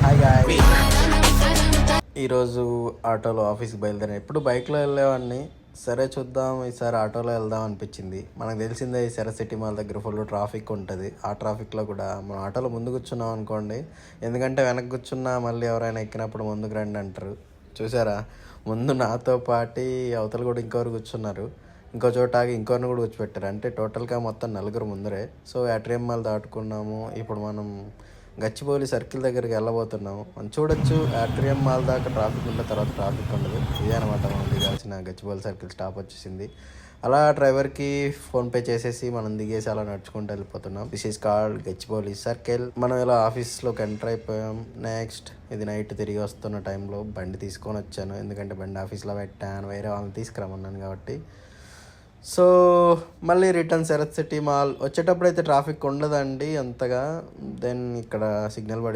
Hi guy. ఈరోజు ఆటోలో ఆఫీస్కి బయలుదేరాను. ఎప్పుడు బైక్లో వెళ్ళేవాడిని. సరే చూద్దాం ఈసారి ఆటోలో వెళ్దాం అనిపించింది. మనకు తెలిసిందే ఈ సిటీ మాల్ దగ్గర ఫుల్ ట్రాఫిక్ ఉంటుంది. ఆ ట్రాఫిక్లో కూడా మనం ఆటోలో ముందు కూర్చున్నాం అనుకోండి, ఎందుకంటే వెనక్కి కూర్చున్నా మళ్ళీ ఎవరైనా ఎక్కినప్పుడు ముందుకు రండి అంటారు. చూసారా, ముందు నాతో పాటి అవతల కూడా ఇంకొకరు కూర్చున్నారు. ఇంకో చోట ఆగి ఇంకొకరిని కూడా కూర్చోపెట్టారు. అంటే టోటల్గా మొత్తం నలుగురు ముందరే. సో ఏటీఎం మాల్ దాటుకున్నాము. ఇప్పుడు మనం గచ్చిబౌలి సర్కిల్ దగ్గరికి వెళ్ళబోతున్నాము. మనం చూడొచ్చు ఏటీఎం మాల్ దాకా ట్రాఫిక్ ఉన్న తర్వాత ట్రాఫిక్ ఉండదు. ఇదే అనమాట మనం దిగాల్సిన గచ్చిబౌలి సర్కిల్ స్టాప్ వచ్చేసింది. అలా డ్రైవర్కి ఫోన్పే చేసేసి మనం దిగేసి అలా నడుచుకుంటూ వెళ్ళిపోతున్నాం. This is called Gachibowli circle. మనం ఇలా ఆఫీస్లోకి ఎంటర్ అయిపోయాం. నెక్స్ట్ ఇది నైట్ తిరిగి వస్తున్న టైంలో బండి తీసుకొని వచ్చాను. ఎందుకంటే బండి ఆఫీస్లో పెట్టాను, వేరే వాళ్ళని తీసుకురమ్మన్నాను కాబట్టి. సో మళ్ళీ రిటర్న్ శరత్ సిటీ మాల్ వచ్చేటప్పుడు అయితే ట్రాఫిక్ ఉండదండి అంతగా. దెన్ ఇక్కడ సిగ్నల్ పడింది.